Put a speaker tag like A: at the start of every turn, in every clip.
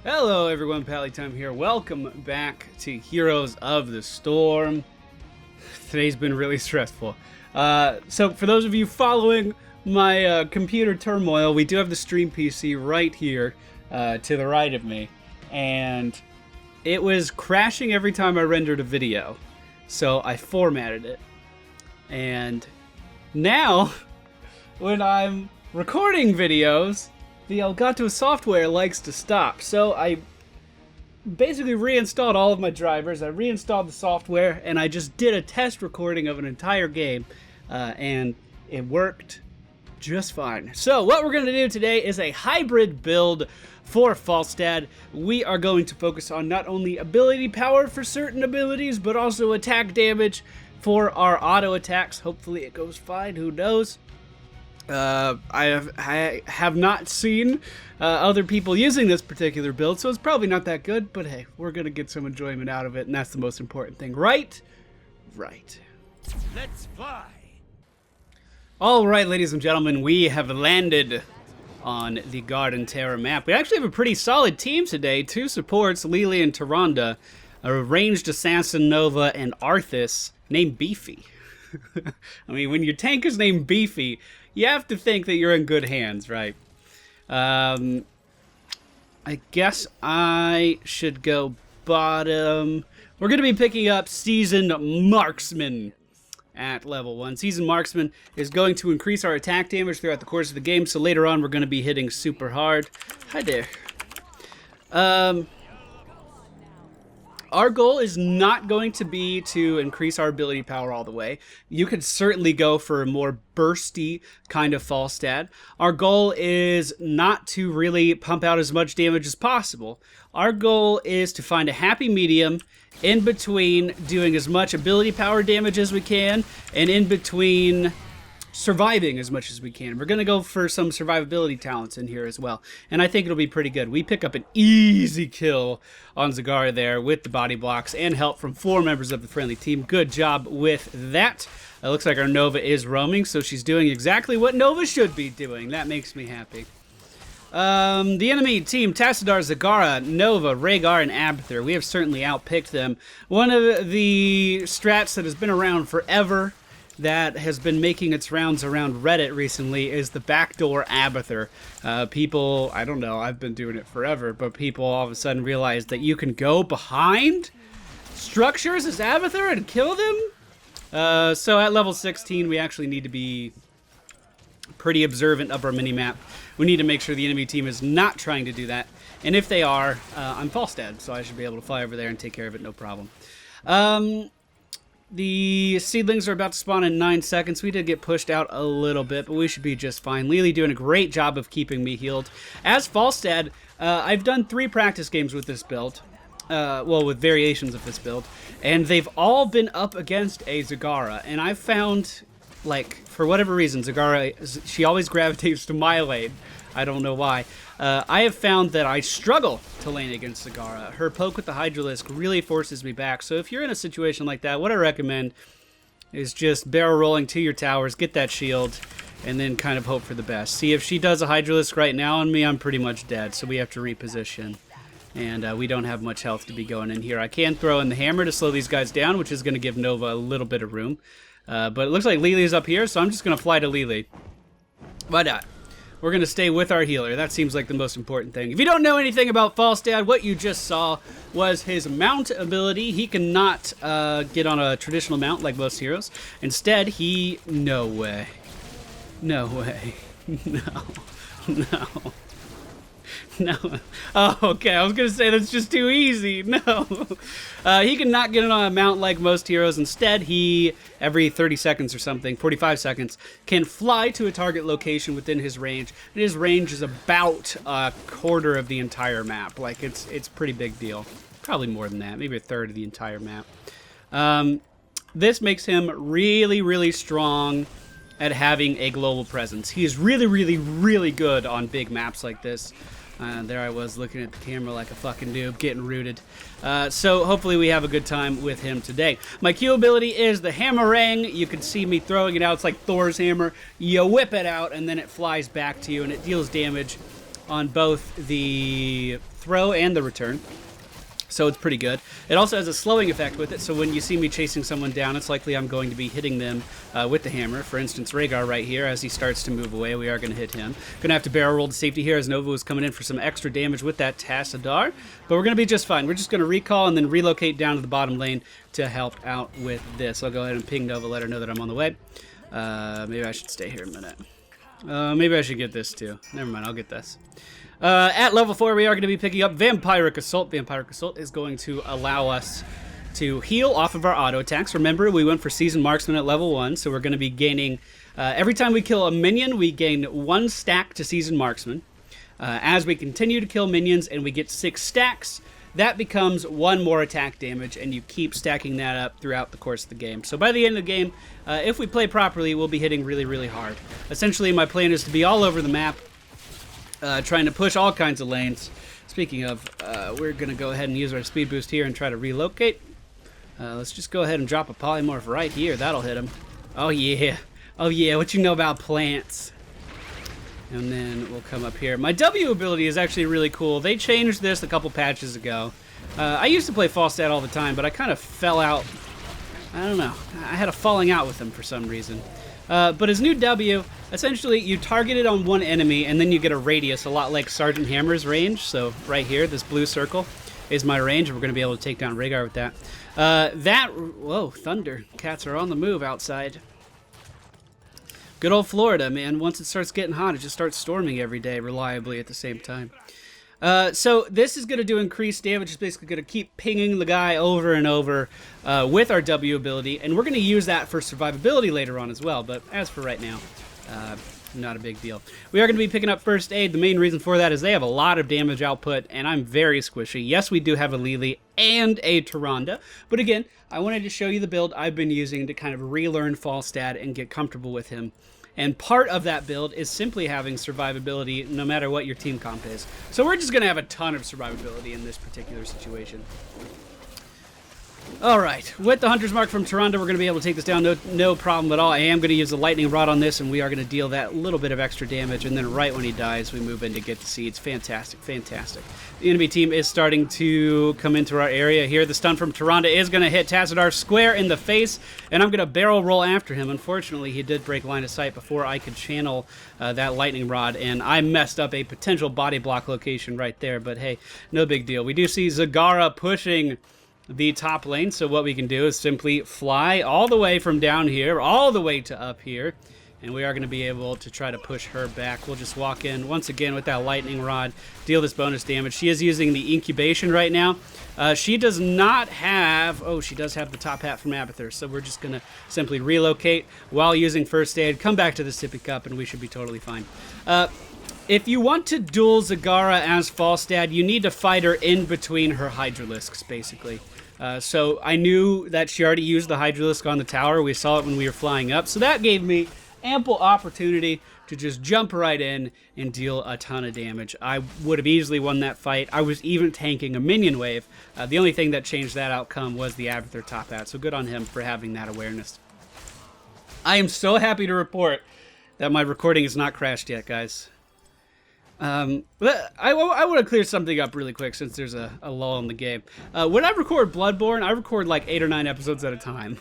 A: Hello everyone, Pallytime here. Welcome back to Heroes of the Storm. Today's been really stressful. So for those of you following my computer turmoil, we do have the stream PC right here to the right of me. And it was crashing every time I rendered a video. So I formatted it. And now, when I'm recording videos, the Elgato software likes to stop, so I basically reinstalled all of my drivers, I reinstalled the software, and I just did a test recording of an entire game, and it worked just fine. So what we're going to do today is a hybrid build for Falstad. We are going to focus on not only ability power for certain abilities, but also attack damage for our auto attacks. Hopefully it goes fine, who knows? I have not seen other people using this particular build, so it's probably not that good, but hey, we're gonna get some enjoyment out of it, and that's the most important thing, right? Right.
B: Let's fly!
A: Alright, ladies and gentlemen, we have landed on the Garden Terror map. We actually have a pretty solid team today. 2 supports, Lily and Tyrande, a ranged assassin Nova, and Arthas, named Beefy. I mean, when your tank is named Beefy, you have to think that you're in good hands, right? I guess I should go bottom. We're going to be picking up Seasoned Marksman at level 1. Seasoned Marksman is going to increase our attack damage throughout the course of the game, so later on we're going to be hitting super hard. Hi there. Our goal is not going to be to increase our ability power all the way. You could certainly go for a more bursty kind of Falstad. Our goal is not to really pump out as much damage as possible. Our goal is to find a happy medium in between doing as much ability power damage as we can and in between surviving as much as we can. We're going to go for some survivability talents in here as well, and I think it'll be pretty good. We pick up an easy kill on Zagara there with the body blocks and help from 4 members of the friendly team. Good job with that. It looks like our Nova is roaming, so she's doing exactly what Nova should be doing. That makes me happy. The enemy team, Tassadar, Zagara, Nova, Rhaegar, and Abther. We have certainly outpicked them. One of the strats that has been around forever that has been making its rounds around Reddit recently is the backdoor Abathur. People, I don't know, I've been doing it forever, but people all of a sudden realize that you can go behind structures as Abathur and kill them. So at level 16, we actually need to be pretty observant of our minimap. We need to make sure the enemy team is not trying to do that. And if they are, I'm Falstad, so I should be able to fly over there and take care of it, no problem. The seedlings are about to spawn in 9 seconds. We did get pushed out a little bit, but we should be just fine. Lily doing a great job of keeping me healed. As Falstad, I've done 3 practice games with this build. Well, with variations of this build. And they've all been up against a Zagara. And I've found, like, for whatever reason, Zagara, she always gravitates to my lane. I don't know why. I have found that I struggle to lane against Zagara. Her poke with the Hydralisk really forces me back. So if you're in a situation like that, what I recommend is just barrel rolling to your towers, get that shield, and then kind of hope for the best. See, if she does a Hydralisk right now on me, I'm pretty much dead. So we have to reposition. And we don't have much health to be going in here. I can throw in the hammer to slow these guys down, which is going to give Nova a little bit of room. But it looks like Lily's up here, so I'm just going to fly to Lily. Why not? We're going to stay with our healer. That seems like the most important thing. If you don't know anything about Falstad, what you just saw was his mount ability. He cannot get on a traditional mount like most heroes. Instead, he... No way. No way. No. No. No. Oh, okay. I was going to say that's just too easy. No. He cannot get it on a mount like most heroes. Instead, he, every 30 seconds or something, 45 seconds, can fly to a target location within his range. And his range is about a quarter of the entire map. Like, it's a pretty big deal. Probably more than that. Maybe a third of the entire map. This makes him really, really strong at having a global presence. He is really, really, really good on big maps like this. There I was looking at the camera like a fucking noob, getting rooted. So hopefully we have a good time with him today. My Q ability is the Hammerang. You can see me throwing it out. It's like Thor's hammer. You whip it out, and then it flies back to you, and it deals damage on both the throw and the return. So it's pretty good. It also has a slowing effect with it, so when you see me chasing someone down, it's likely I'm going to be hitting them with the hammer. For instance, Rhaegar right here, as he starts to move away, we are going to hit him. Going to have to barrel roll to safety here as Nova is coming in for some extra damage with that Tassadar, but we're going to be just fine. We're just going to recall and then relocate down to the bottom lane to help out with this. I'll go ahead and ping Nova, let her know that I'm on the way. Maybe I should stay here a minute. Maybe I should get this too. Never mind, I'll get this. At level 4, we are going to be picking up Vampiric Assault. Vampiric Assault is going to allow us to heal off of our auto attacks. Remember, we went for Seasoned Marksman at level 1, so we're going to be gaining... every time we kill a minion, we gain 1 stack to Seasoned Marksman. As we continue to kill minions and we get 6 stacks, that becomes 1 more attack damage, and you keep stacking that up throughout the course of the game. So by the end of the game, if we play properly, we'll be hitting really, really hard. Essentially, my plan is to be all over the map, trying to push all kinds of lanes. Speaking of, we're going to go ahead and use our speed boost here and try to relocate. Let's just go ahead and drop a polymorph right here. That'll hit him. Oh, yeah. Oh, yeah. What you know about plants? And then we'll come up here. My W ability is actually really cool. They changed this a couple patches ago. I used to play Falstad all the time, but I kind of fell out. I don't know. I had a falling out with him for some reason. But his new W, essentially you target it on one enemy and then you get a radius, a lot like Sergeant Hammer's range. So right here, this blue circle is my range. We're going to be able to take down Rhaegar with that. Whoa, thunder. Cats are on the move outside. Good old Florida, man. Once it starts getting hot, it just starts storming every day reliably at the same time. So this is going to do increased damage. It's basically going to keep pinging the guy over and over with our W ability, and we're going to use that for survivability later on as well, but as for right now, not a big deal. We are going to be picking up First Aid. The main reason for that is they have a lot of damage output, and I'm very squishy. Yes, we do have a Lily and a Tyrande, but again, I wanted to show you the build I've been using to kind of relearn Falstad and get comfortable with him. And part of that build is simply having survivability no matter what your team comp is. So we're just going to have a ton of survivability in this particular situation. Alright, with the Hunter's Mark from Tyrande, we're going to be able to take this down no problem at all. I am going to use the Lightning Rod on this, and we are going to deal that little bit of extra damage, and then right when he dies, we move in to get the seeds. Fantastic, fantastic. The enemy team is starting to come into our area here. The stun from Tyrande is going to hit Tassadar square in the face, and I'm going to barrel roll after him. Unfortunately, he did break line of sight before I could channel that Lightning Rod, and I messed up a potential body block location right there, but hey, no big deal. We do see Zagara pushing the top lane, so what we can do is simply fly all the way from down here all the way to up here, and we are going to be able to try to push her back. We'll just walk in once again with that Lightning Rod, deal this bonus damage. She is using the incubation right now. She does not have... Oh, she does have the top hat from Abathur, so we're just going to simply relocate while using First Aid, come back to the Sippy Cup, and we should be totally fine. If you want to duel Zagara as Falstad, you need to fight her in between her Hydralisks, basically. So I knew that she already used the Hydralisk on the tower. We saw it when we were flying up. So that gave me ample opportunity to just jump right in and deal a ton of damage. I would have easily won that fight. I was even tanking a minion wave. The only thing that changed that outcome was the Abathur top hat. So good on him for having that awareness. I am so happy to report that my recording has not crashed yet, guys. I want to clear something up really quick since there's a lull in the game. When I record Bloodborne, I record like 8 or 9 episodes at a time.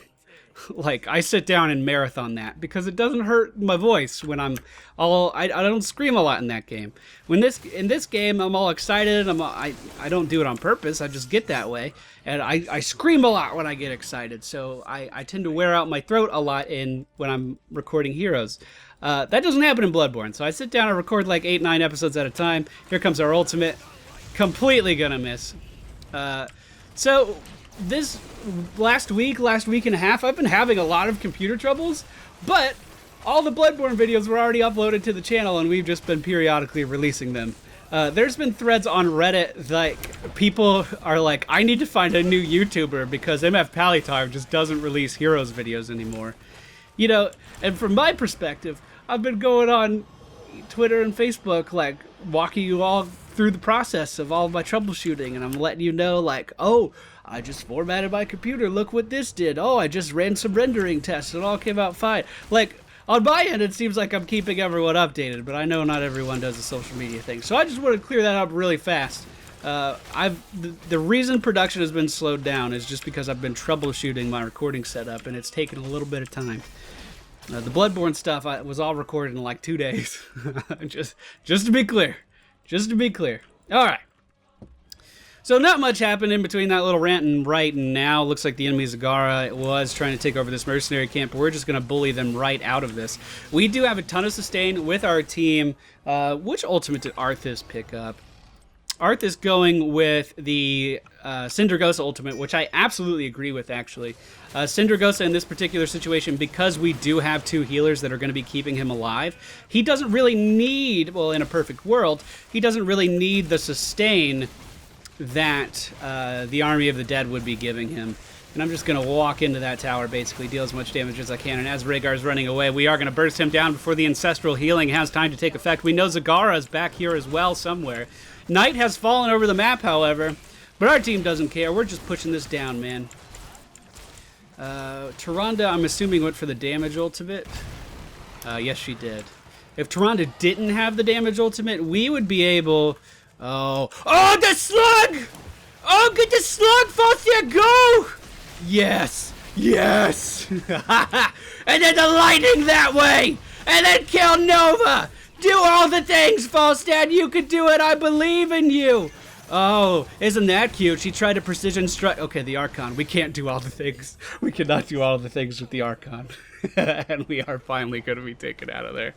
A: Like, I sit down and marathon that because it doesn't hurt my voice when I don't scream a lot in that game. In this game, I'm all excited. I don't do it on purpose. I just get that way. And I scream a lot when I get excited. So I tend to wear out my throat a lot when I'm recording Heroes. That doesn't happen in Bloodborne. So I sit down and record like 8, 9 episodes at a time. Here comes our ultimate. Completely gonna miss. So this last week and a half, I've been having a lot of computer troubles, but all the Bloodborne videos were already uploaded to the channel, and we've just been periodically releasing them. There's been threads on Reddit, like, people are like, I need to find a new YouTuber because MF Palitar just doesn't release Heroes videos anymore. You know, and from my perspective, I've been going on Twitter and Facebook, like, walking you all through the process of all of my troubleshooting, and I'm letting you know, like, oh, I just formatted my computer, look what this did. Oh, I just ran some rendering tests, it all came out fine. Like, On my end, it seems like I'm keeping everyone updated, but I know not everyone does the social media thing. So I just want to clear that up really fast. The reason production has been slowed down is just because I've been troubleshooting my recording setup, and it's taken a little bit of time. The Bloodborne stuff was all recorded in like 2 days. just to be clear. Just to be clear. All right. So not much happened in between that little rant and right now. Looks like the enemy Zagara was trying to take over this mercenary camp, but we're just going to bully them right out of this. We do have a ton of sustain with our team. Which ultimate did Arthas pick up? Arthas going with the Syndragosa ultimate, which I absolutely agree with, actually. Syndragosa in this particular situation, because we do have 2 healers that are going to be keeping him alive, he doesn't really need, well, in a perfect world, he doesn't really need the sustain that the Army of the Dead would be giving him. And I'm just going to walk into that tower, basically deal as much damage as I can. And as Rhaegar's running away, we are going to burst him down before the Ancestral Healing has time to take effect. We know Zagara's back here as well somewhere. Night has fallen over the map, however, but our team doesn't care. We're just pushing this down, man. Tyrande, I'm assuming, went for the damage ultimate. Yes, she did. If Tyrande didn't have the damage ultimate, we would be able... Oh, the slug! Oh, get the slug, Falstad, go! Yes, yes! And then the lightning that way! And then kill Nova! Do all the things, Falstad, you could do it, I believe in you! Oh, isn't that cute? She tried to precision strike. Okay, the Archon. We can't do all the things. We cannot do all the things with the Archon. And we are finally going to be taken out of there.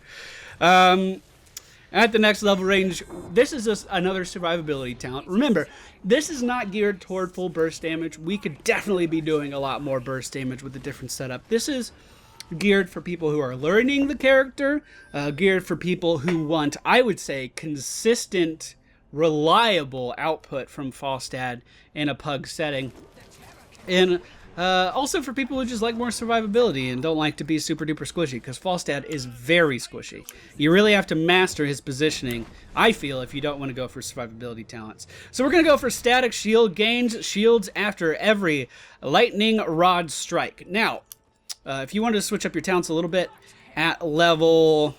A: At the next level range, this is just another survivability talent. Remember, this is not geared toward full burst damage. We could definitely be doing a lot more burst damage with a different setup. This is geared for people who are learning the character, geared for people who want, I would say, consistent, reliable output from Falstad in a pug setting. And also for people who just like more survivability and don't like to be super duper squishy, because Falstad is very squishy. You really have to master his positioning, I feel, if you don't want to go for survivability talents. So we're going to go for static shield, gains shields after every lightning rod strike. Now, if you wanted to switch up your talents a little bit, at level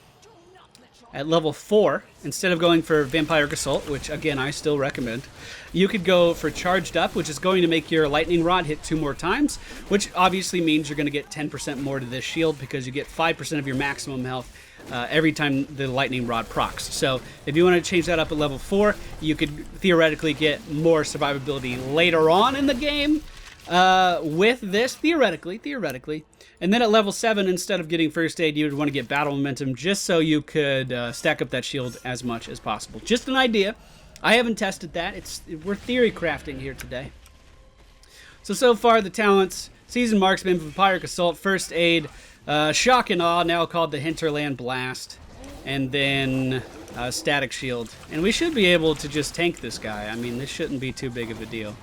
A: 4, instead of going for Vampiric Assault, which again I still recommend, you could go for Charged Up, which is going to make your Lightning Rod hit 2 more times, which obviously means you're going to get 10% more to this shield because you get 5% of your maximum health every time the Lightning Rod procs. So if you want to change that up at level 4, you could theoretically get more survivability later on in the game with this, theoretically. And then at level 7, instead of getting first aid, you would want to get battle momentum just so you could stack up that shield as much as possible. Just an idea. I haven't tested that. We're theory crafting here today. So far the talents: Seasoned Marksman, Vampiric Assault, First Aid, Shock and Awe, now called the Hinterland Blast, and then Static Shield. And we should be able to just tank this guy. I mean, this shouldn't be too big of a deal.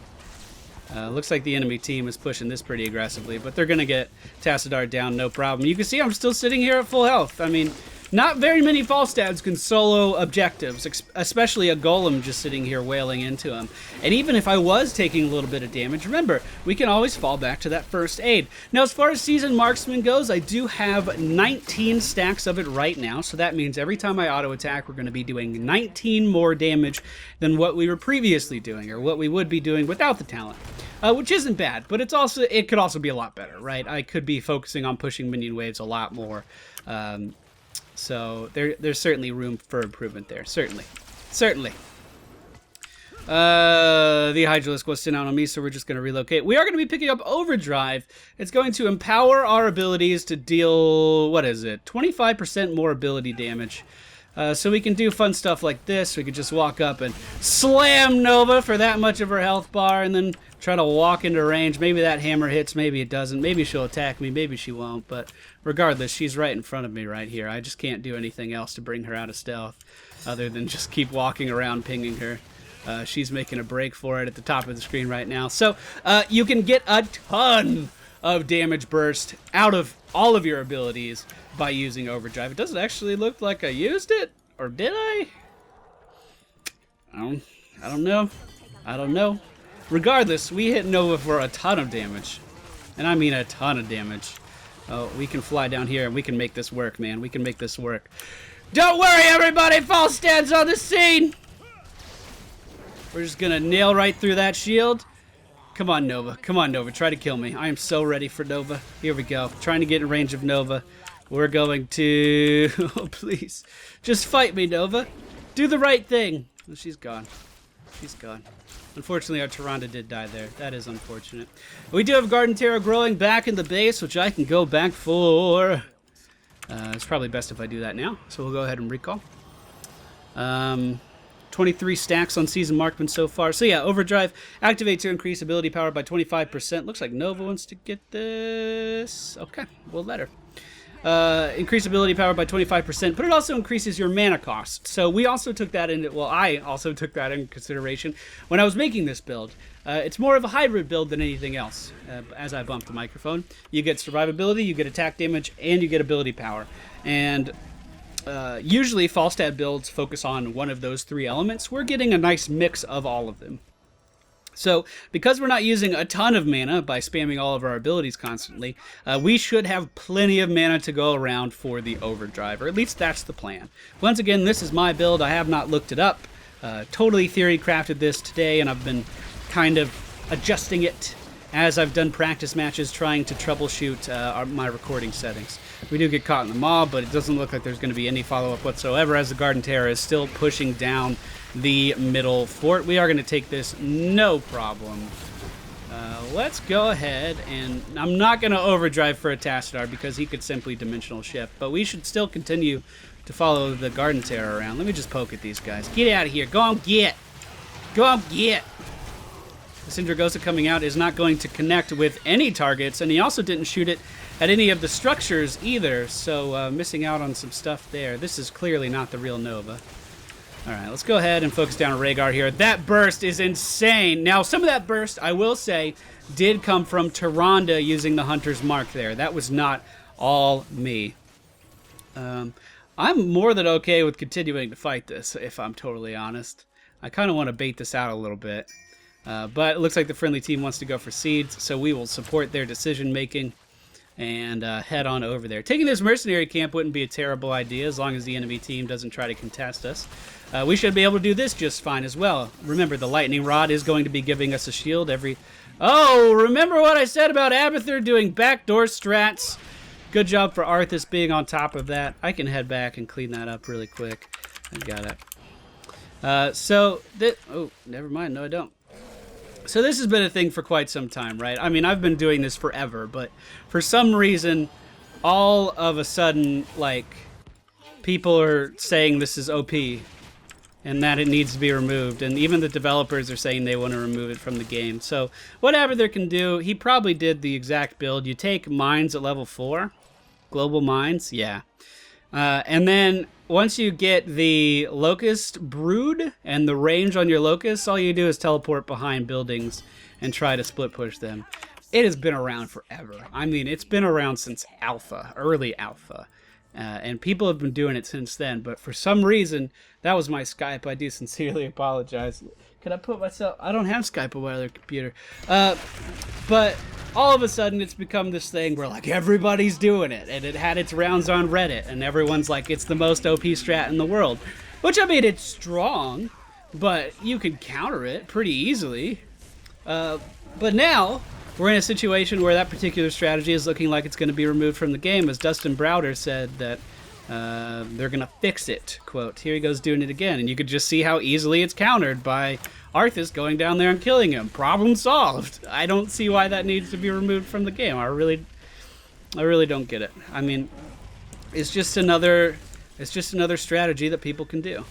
A: Looks like the enemy team is pushing this pretty aggressively, but they're going to get Tassadar down, no problem. You can see I'm still sitting here at full health. I mean, not very many Falstads can solo objectives, especially a Golem just sitting here wailing into him. And even if I was taking a little bit of damage, remember, we can always fall back to that first aid. Now, as far as Seasoned Marksman goes, I do have 19 stacks of it right now, so that means every time I auto-attack, we're going to be doing 19 more damage than what we were previously doing, or what we would be doing without the talent. Which isn't bad, but it could also be a lot better, right? I could be focusing on pushing minion waves a lot more. So there's certainly room for improvement there. Certainly. The Hydralisk was sent out on me, so we're just going to relocate. We are going to be picking up Overdrive. It's going to empower our abilities to deal, 25% more ability damage. So we can do fun stuff like this. We could just walk up and slam Nova for that much of her health bar and then try to walk into range. Maybe that hammer hits, maybe it doesn't. Maybe she'll attack me, maybe she won't. But regardless, she's right in front of me right here. I just can't do anything else to bring her out of stealth other than just keep walking around pinging her. She's making a break for it at the top of the screen right now. So you can get a ton of damage burst out of all of your abilities by using Overdrive. It doesn't actually look like I used it, or did I? I don't know. Regardless, we hit Nova for a ton of damage, and I mean a ton of damage. Oh, we can fly down here and we can make this work, man. We can make this work. Don't worry, everybody! Falstad's on the scene! We're just gonna nail right through that shield. Come on, Nova. Come on, Nova. Try to kill me. I am so ready for Nova. Here we go. Trying to get in range of Nova. We're going to... Oh, please. Just fight me, Nova. Do the right thing. Oh, she's gone. She's gone. Unfortunately, our Tyrande did die there. That is unfortunate. We do have Garden Terror growing back in the base, which I can go back for. It's probably best if I do that now. So we'll go ahead and recall. 23 stacks on Season Markman so far. So yeah, Overdrive. Activate to increase ability power by 25%. Looks like Nova wants to get this. Okay, we'll let her. Increase ability power by 25%, but it also increases your mana cost. So we also took that into, well, I also took that into consideration when I was making this build. It's more of a hybrid build than anything else. As I bump the microphone, you get survivability, you get attack damage, and you get ability power. And usually Falstad builds focus on one of those three elements. We're getting a nice mix of all of them. So, because we're not using a ton of mana by spamming all of our abilities constantly, we should have plenty of mana to go around for the Overdrive, or at least that's the plan. Once again, this is my build. I have not looked it up. Totally theory crafted this today, and I've been kind of adjusting it as I've done practice matches trying to troubleshoot my recording settings. We do get caught in the mob, but it doesn't look like there's going to be any follow-up whatsoever as the Garden Terror is still pushing down the middle fort. We are going to take this no problem. Let's go ahead, and I'm not going to overdrive for a Tassadar because he could simply dimensional shift, but we should still continue to follow the Garden Terror around. Let me just poke at these guys. Get out of here. Go on, get. Go on, get. The Syndragosa coming out is not going to connect with any targets, and he also didn't shoot it at any of the structures either, so missing out on some stuff there. This is clearly not the real Nova. Alright, let's go ahead and focus down on Rhaegar here. That burst is insane. Now, some of that burst, I will say, did come from Tyrande using the Hunter's Mark there. That was not all me. I'm more than okay with continuing to fight this, if I'm totally honest. I kind of want to bait this out a little bit. But it looks like the friendly team wants to go for seeds, so we will support their decision-making and head on over there. Taking this mercenary camp wouldn't be a terrible idea as long as the enemy team doesn't try to contest us. We should be able to do this just fine as well. Remember, the lightning rod is going to be giving us a shield every... Oh, remember what I said about Abathur doing backdoor strats? Good job for Arthas being on top of that. I can head back and clean that up really quick. I got it. Oh, never mind. No, I don't. So this has been a thing for quite some time, right? I mean, I've been doing this forever, but for some reason, all of a sudden, like, people are saying this is OP and that it needs to be removed, and even the developers are saying they want to remove it from the game. So what Abathur can do, he probably did the exact build. You take mines at level 4, global mines, yeah. And then once you get the Locust Brood and the range on your Locusts, all you do is teleport behind buildings and try to split push them. It has been around forever. I mean, it's been around since Alpha, early Alpha. And people have been doing it since then, but for some reason, that was my Skype. I do sincerely apologize. Could I put myself... I don't have Skype on my other computer. But all of a sudden, it's become this thing where, like, everybody's doing it, and it had its rounds on Reddit, and everyone's like, it's the most OP strat in the world. Which, I mean, it's strong, but you can counter it pretty easily. But now... we're in a situation where that particular strategy is looking like it's going to be removed from the game, as Dustin Brawler said that they're going to fix it. Quote, here he goes doing it again. And you could just see how easily it's countered by Arthas going down there and killing him. Problem solved. I don't see why that needs to be removed from the game. I really don't get it. I mean, it's just another strategy that people can do.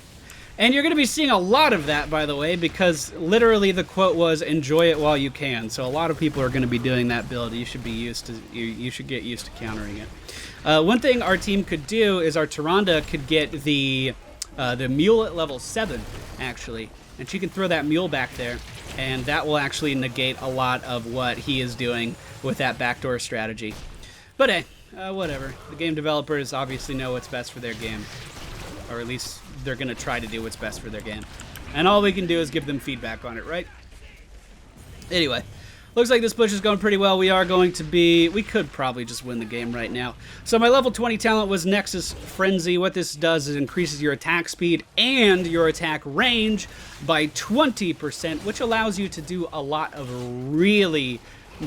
A: And you're going to be seeing a lot of that, by the way, because literally the quote was, enjoy it while you can. So a lot of people are going to be doing that build. You should be you should get used to countering it. One thing our team could do is our Tyrande could get the mule at level 7, actually. And she can throw that mule back there, and that will actually negate a lot of what he is doing with that backdoor strategy. But hey, whatever. The game developers obviously know what's best for their game. Or at least they're going to try to do what's best for their game. And all we can do is give them feedback on it, right? Anyway, looks like this push is going pretty well. We could probably just win the game right now. So my level 20 talent was Nexus Frenzy. What this does is increases your attack speed and your attack range by 20%, which allows you to do a lot of really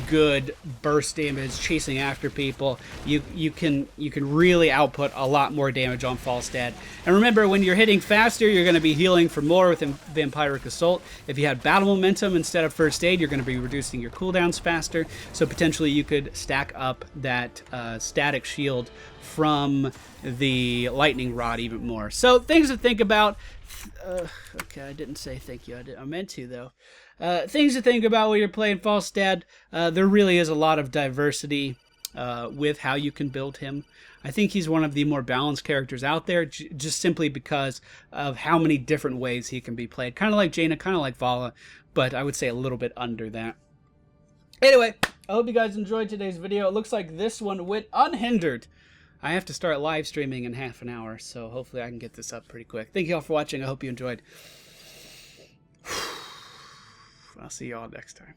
A: good burst damage chasing after people. You can really output a lot more damage on Falstad. And remember, when you're hitting faster, you're going to be healing for more with Vampiric Assault. If you had battle momentum instead of first aid, you're going to be reducing your cooldowns faster. So potentially you could stack up that static shield from the lightning rod even more. So things to think about. Okay, I didn't say thank you. I meant to, though. Things to think about when you're playing Falstad. There really is a lot of diversity with how you can build him. I think he's one of the more balanced characters out there, just simply because of how many different ways he can be played. Kind of like Jaina, kind of like Vala, but I would say a little bit under that. Anyway, I hope you guys enjoyed today's video. It looks like this one went unhindered. I have to start live streaming in half an hour, so hopefully I can get this up pretty quick. Thank you all for watching. I hope you enjoyed. I'll see you all next time.